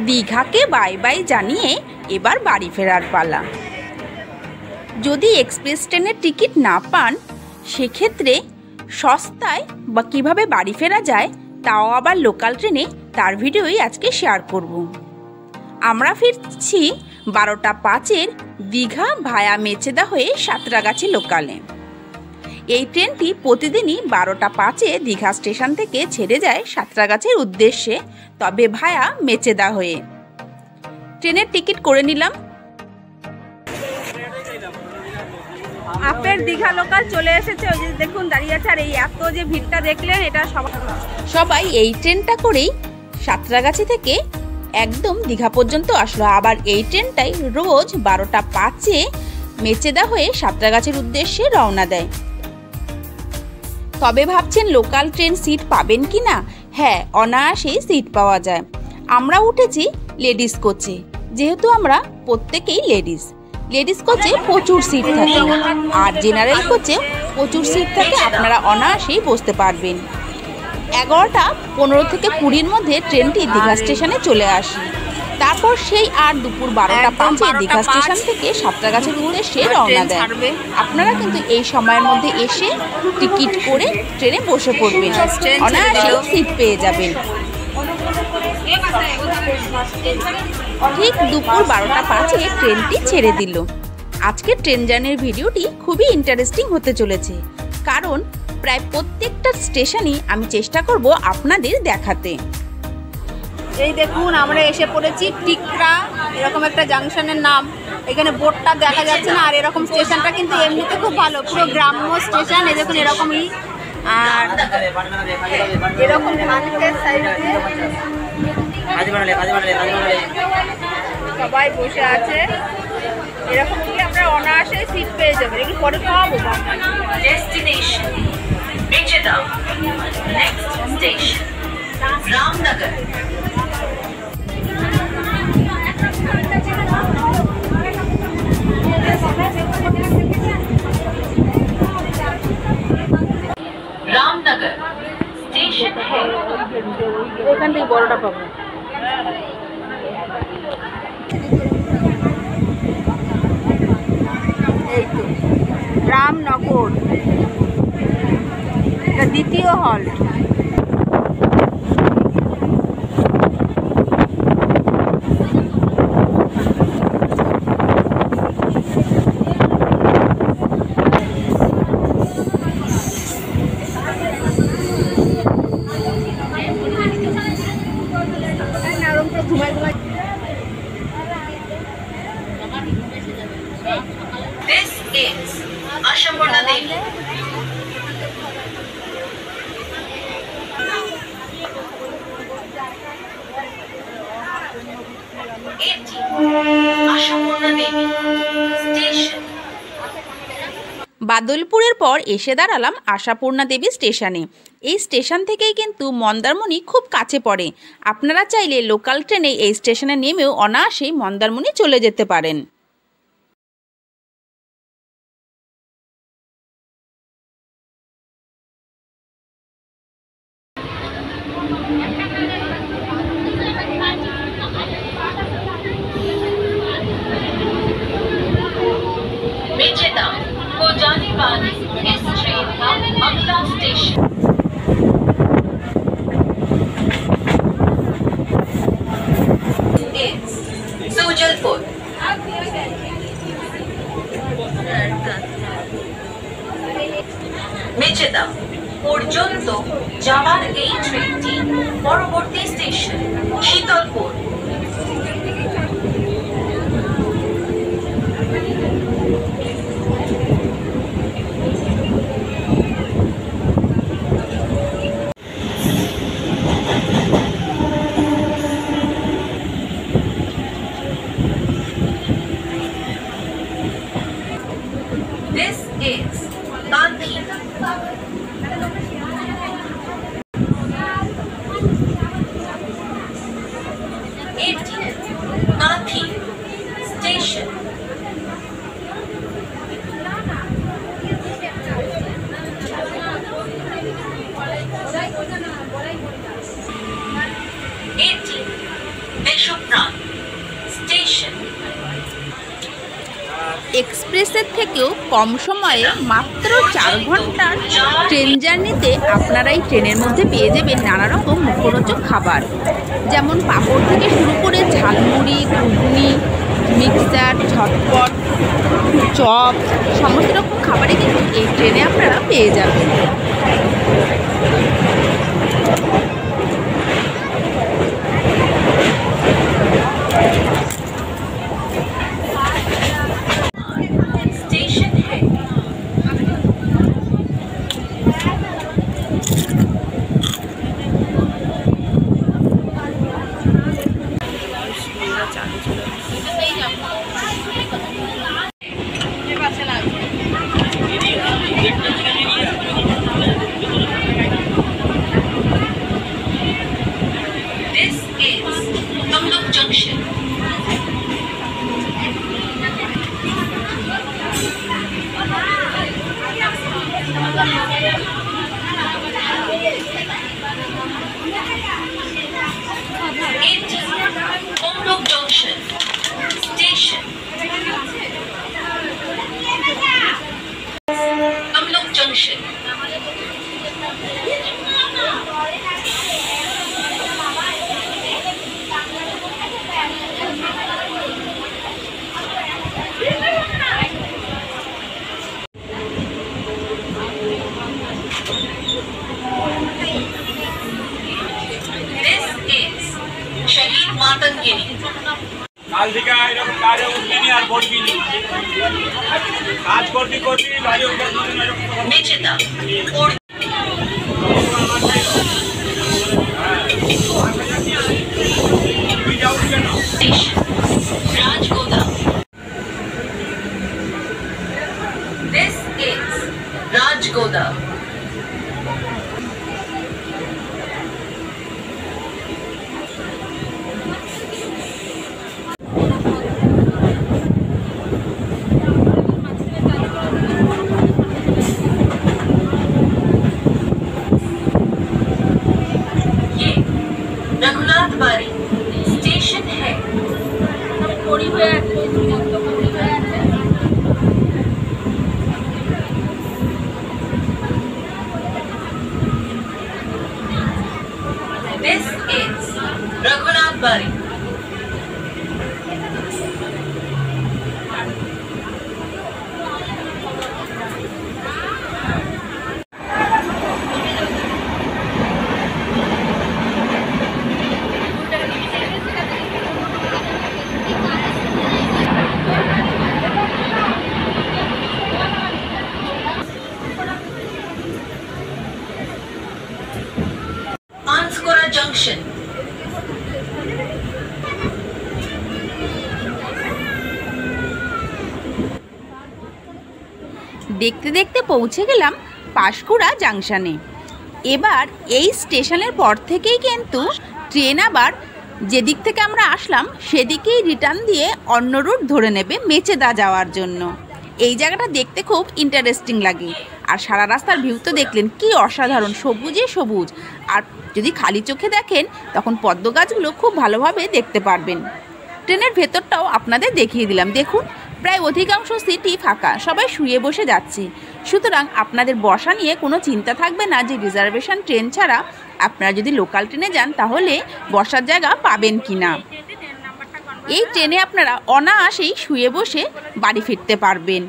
দীঘাকে bye bye জানিয়ে এবার বাড়ি ফেরার পালা। যদি এক্সপ্রেস ট্রেনের টিকিট না পান, সেক্ষেত্রে সস্তায় বা কীভাবে বাড়ি ফেরা যায় তাও আবার লোকাল ট্রেনে, তার ভিডিওই আজকে শেয়ার করব। আমরা ফিরছি 12টা 5-এর দীঘা ভায়া মেচেদা হয়ে সাঁতরাগাছি লোকালে। এই ট্রেনটি প্রতিদিনই 12টা 5-এ দীঘা স্টেশন থেকে ছেড়ে যায় সাঁতরাগাছির উদ্দেশ্যে, তবে ভায়া মেচেদা হয়ে। ট্রেনের টিকিট করে নিলাম। আপের দীঘা লোকাল চলে এসেছে, ওই যে দেখুন দাঁড়িয়ে আছে। আর এই এত যে ভিড়টা দেখলেন, এটা সবাই এই ট্রেনটা করেই সাঁতরাগাছি থেকে একদম দীঘা পর্যন্ত আসলো। আবার এই ট্রেনটাই রোজ 12টা 5-এ মেচেদা হয়ে সাঁতরাগাছির উদ্দেশ্যে রওনা দেয়। তবে ভাবছেন লোকাল ট্রেন সিট পাবেন কি না? হ্যাঁ, অনায়াসেই সিট পাওয়া যায়। আমরা উঠেছি লেডিস কোচে, যেহেতু আমরা প্রত্যেকেই লেডিস কোচে প্রচুর সিট থাকে, আর জেনারেল কোচে প্রচুর সিট থাকে, আপনারা অনায়াসেই বসতে পারবেন। 11টা 15 থেকে 20-র মধ্যে ট্রেনটি দীঘা স্টেশনে চলে আসে। তারপর সেই আর দুপুর 12টা 5-এ দীঘা স্টেশন থেকে সাঁতরাগাছির উদ্দেশ্যে রওনা দেয়। আপনারা কিন্তু এই সময়ের মধ্যে এসে টিকিট করে ট্রেনে বসে পড়বেন, অনায়াসেই সিট পেয়ে যাবেন। ঠিক দুপুর 12টা 5-এ ট্রেনটি ছেড়ে দিল। আজকের ট্রেন জার্নির ভিডিওটি খুবই ইন্টারেস্টিং হতে চলেছে, কারণ প্রায় প্রত্যেকটা স্টেশনই আমি চেষ্টা করব আপনাদের দেখাতে। এই দেখুন, আমরা এসে পড়েছি টিকরা, এরকম একটা জাংশনের নাম। এখানে বোর্ডটা দেখা যাচ্ছে না। আর এরকম স্টেশনটা কিন্তু এমনিতে খুব ভালো, পুরো গ্রাম্য স্টেশন। এই দেখুন এরকমই, আর এরকম সবাই বসে আছে। এরকম কি আমরা অনায়াসে সিট পেয়ে যাবো। এগুলো পরে পাবো। Destination Mecheda, next station Ramnagar. Ramnagar station है। এখান থেকে বড়টা পাবো। এই তো রামনগর, এটা দ্বিতীয় halt. This is Ashapurna Devi. Ashapurna Devi Station. বাদলপুরের পর এসে দাঁড়ালাম আশাপূর্ণা দেবী স্টেশনে। এই স্টেশন থেকেই কিন্তু মন্দারমণি খুব কাছে পড়ে। আপনারা চাইলে লোকাল ট্রেনে এই স্টেশনে নেমেও অনায়াসেই মন্দারমণি চলে যেতে পারেন। मेचेदा को जाने वाली इस ट्रेन का अगला स्टेशन is सुजलपुर। মেচেদা পর্যন্ত যাওয়ার এই ট্রেনটি পরবর্তী station Shitalpur. This is Gandhi। Gandhi Station। देशप्राण এক্সপ্রেসের থেকেও কম সময়ে মাত্র 4 ঘন্টার ট্রেন জার্নিতে আপনারা এই ট্রেনের মধ্যে পেয়ে যাবেন নানা রকম মুখরোচক খাবার, যেমন পাঁপড় থেকে শুরু করে ঝালমুড়ি, ঘুগনি, মিক্সচার, ঝটপট, চপ, সমস্ত রকম খাবারই কিন্তু এই ট্রেনে আপনারা পেয়ে যাবেন। This is Tumluk Junction. Tumluk Junction Station. Tumluk Junction. शहीद मातंगिरी কাল থেকে এরকম কাজে উঠবি আর বলবি নি, কাজ করবি কাজে উঠে Mecheda Rajgoda. This is Rajgoda. Raghunathbari station है। This is Raghunathbari. Anskora Junction. দেখতে দেখতে পৌঁছে গেলাম পাঁশকুড়া জাংশনে। এবার এই স্টেশনের পর থেকেই কিন্তু ট্রেন আবার যেদিক থেকে আমরা আসলাম সেদিকেই রিটার্ন দিয়ে অন্য রুট ধরে নেবে মেচেদা যাওয়ার জন্য। এই জায়গাটা দেখতে খুব ইন্টারেস্টিং লাগে, আর সারা রাস্তার ভিউ তো দেখলেন কি অসাধারণ, সবুজে সবুজ। আর যদি খালি চোখে দেখেন তখন পদ্ম গাছগুলো খুব ভালোভাবে দেখতে পারবেন। ট্রেনের ভেতরটাও আপনাদের দেখিয়ে দিলাম। দেখুন প্রায় অধিকাংশ সিটই ফাঁকা, সবাই শুয়ে বসে যাচ্ছে। সুতরাং আপনাদের বসা নিয়ে কোনো চিন্তা থাকবে না যে রিজার্ভেশন ট্রেন ছাড়া আপনারা যদি লোকাল ট্রেনে যান তাহলে বসার জায়গা পাবেন কি না। এই ট্রেনে আপনারা অনায়াসেই শুয়ে বসে বাড়ি ফিরতে পারবেন।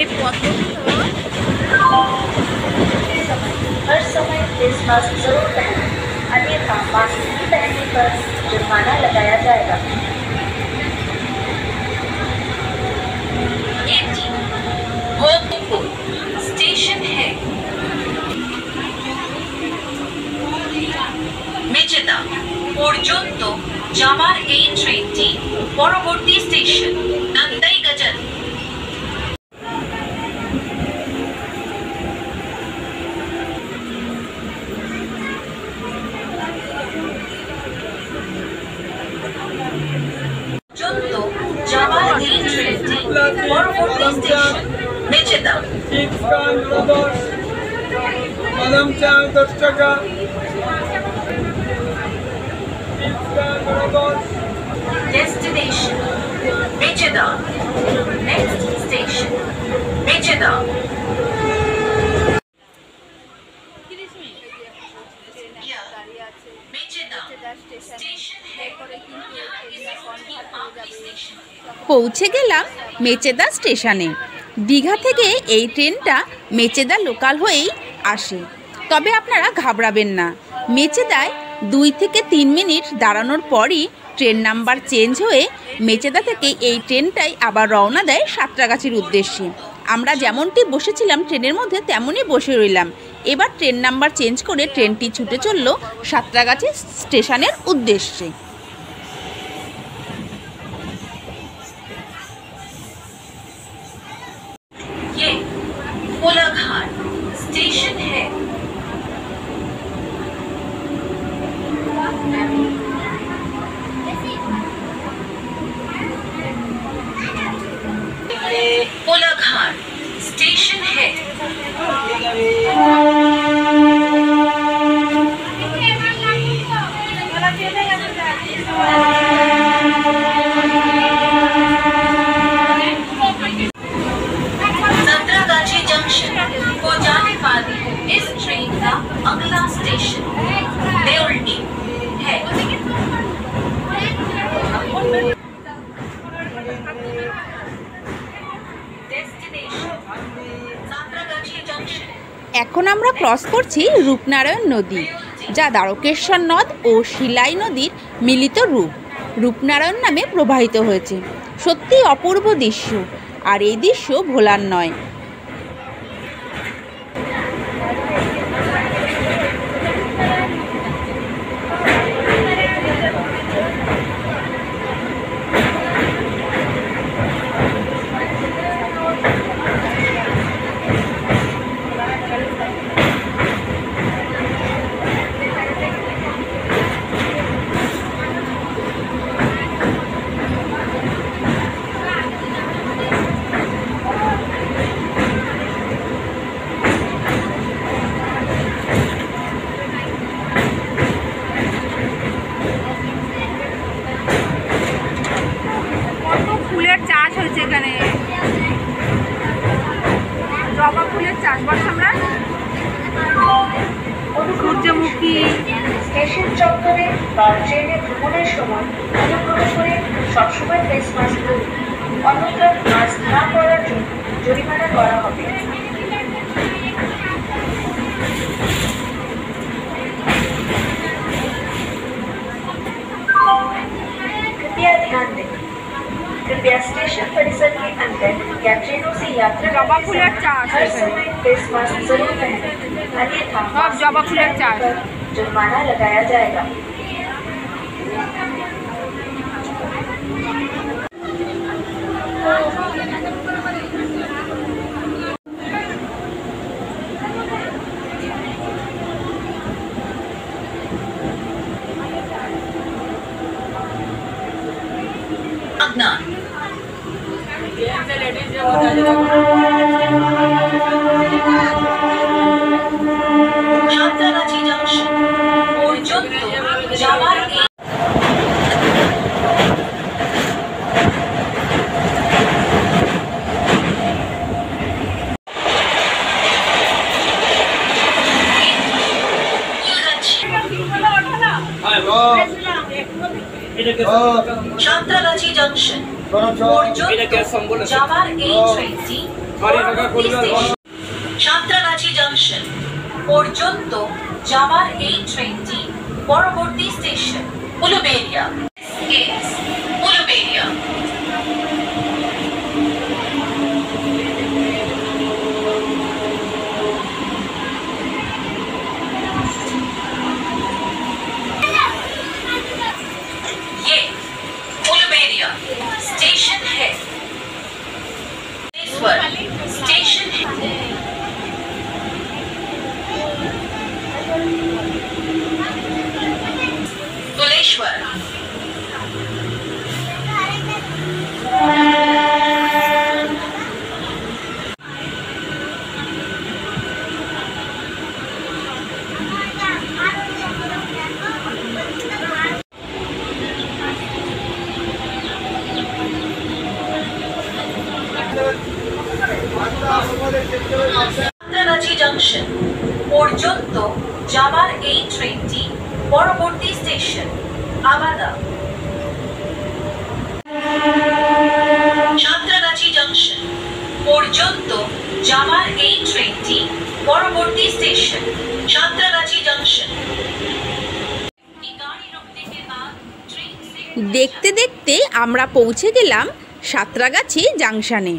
এই পদ্মগুলো हर समय फेस मास्क जरूर पहनें, अन्यथा मास्क नहीं पहनने पर जुर्माना लगाया जाएगा। এটি ভোগপুর স্টেশন है। মেচেদা পর্যন্ত যাওয়ার এই ট্রেনটি পরবর্তী স্টেশন নান্দাই গজল। পর্যন্ত যাওয়ার এই ট্রেনটি পরবর্তী স্টেশন মেচেদা। বাদাম চা 10 টাকা। Destination Mecheda. Next station Mecheda. Mecheda station है। यहाँ इसकी आखिरी स्टेशन है। পৌঁছে গেলাম মেচেদা স্টেশনে। দীঘা থেকে এই ট্রেনটা মেচেদা লোকাল হয়েই আসে, তবে আপনারা ঘাবড়াবেন না। মেচেদায় 2 থেকে 3 মিনিট দাঁড়ানোর পরই ট্রেন নাম্বার চেঞ্জ হয়ে মেচেদা থেকে এই ট্রেনটাই আবার রওনা দেয় সাঁতরাগাছির উদ্দেশ্যে। আমরা যেমনটি বসেছিলাম ট্রেনের মধ্যে তেমনই বসে রইলাম। এবার ট্রেন নাম্বার চেঞ্জ করে ট্রেনটি ছুটে চলল সাঁতরাগাছি স্টেশনের উদ্দেশ্যে। ये कोलाघाट स्टेशन है। कोलाघाट स्टेशन है। संतरागाछी जंक्शन को जाने वाली इस ट्रेन का अगला स्टेशन देवल्टी है। Destination Santragachi junction. এখন আমরা ক্রস করছি রূপনারায়ণ নদী, যা দ্বারকেশ্বর নদ ও শিলাই নদীর মিলিত রূপ রূপনারায়ণ নামে প্রবাহিত হয়েছে। সত্যি অপূর্ব দৃশ্য, আর এই দৃশ্য ভোলার নয়। ফুলের চাষ হয়েছে এখানে, জবা ফুলের চাষবাস আমরা সূর্যমুখী। স্টেশন চত্বরে বা ট্রেনে ভ্রমণের সময় অনুগ্রহ করে সবসময় ফেস মাস্ক পরুন, অন্যথা মাস্ক না পরার জন্য জরিমানা করা হবে। कृपया ध्यान दें, कृपया स्टेशन परिसर के अंदर या ट्रेनों से यात्रा जबा करते फुलेर समय चाष हर है। समय फेस मास्क जरूर पहनें, अन्यथा मास्क जबा नहीं फुलेर पहनने चाष। पर जुर्माना लगाया जाएगा। সাঁতরাগাছি জংশন পর্যন্ত যাওয়ার এই সাঁতরাগাছি জংশন পর্যন্ত যাওয়ার এই ট্রেনটি সাঁতরাগাছি জাংশন পর্যন্ত যাওয়ার এই ট্রেনটি পরবর্তী স্টেশন উলুবেড়িয়া। উলুবেড়িয়া। ये उलुबेड़िया स्टेशन है। स्टेशन है। तुलेश्वर। সাঁতরাগাছি জাংশন পর্যন্ত যাওয়ার এই ট্রেনটি পরবর্তী স্টেশন আবাদা। সাঁতরাগাছি জাংশন পর্যন্ত যাওয়ার এই ট্রেনটি পরবর্তী স্টেশন সাঁতরাগাছি জাংশন। দেখতে দেখতে আমরা পৌঁছে গেলাম সাঁতরাগাছি জাংশনে।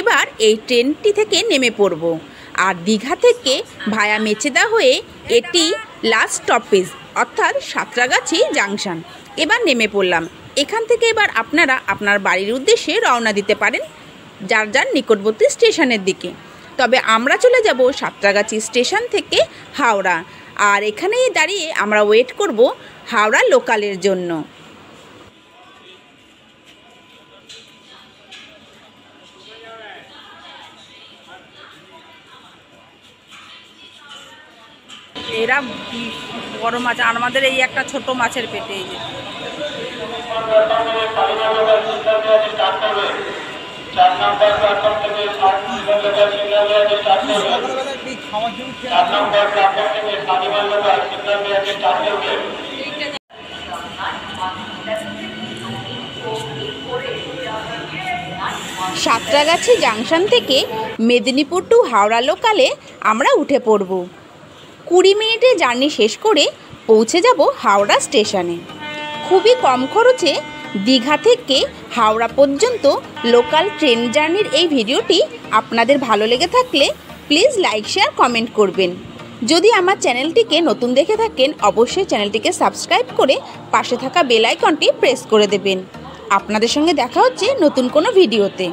এবার এই ট্রেনটি থেকে নেমে পড়ব। আর দীঘা থেকে ভায়া মেচেদা হয়ে এটি লাস্ট স্টপেজ, অর্থাৎ সাঁতরাগাছি জাংশন। এবার নেমে পড়লাম। এখান থেকে এবার আপনারা আপনার বাড়ির উদ্দেশ্যে রওনা দিতে পারেন যার যার নিকটবর্তী স্টেশনের দিকে। তবে আমরা চলে যাব সাঁতরাগাছি স্টেশন থেকে হাওড়া। আর এখানেই দাঁড়িয়ে আমরা ওয়েট করব হাওড়া লোকালের জন্য। এরা বড় মাছ, আমাদের এই একটা ছোট মাছের পেটে। এই যে সাঁতরাগাছি জাংশন থেকে মেদিনীপুর টু হাওড়া লোকালে আমরা উঠে পড়ব। 20 মিনিটের জার্নি শেষ করে পৌঁছে যাব হাওড়া স্টেশনে। খুবই কম খরচে দীঘা থেকে হাওড়া পর্যন্ত লোকাল ট্রেন জার্নির এই ভিডিওটি আপনাদের ভালো লেগে থাকলে প্লিজ লাইক শেয়ার কমেন্ট করবেন। যদি আমার চ্যানেলটিকে নতুন দেখে থাকেন অবশ্যই চ্যানেলটিকে সাবস্ক্রাইব করে পাশে থাকা বেল আইকনটি প্রেস করে দেবেন। আপনাদের সঙ্গে দেখা হচ্ছে নতুন কোনো ভিডিওতে।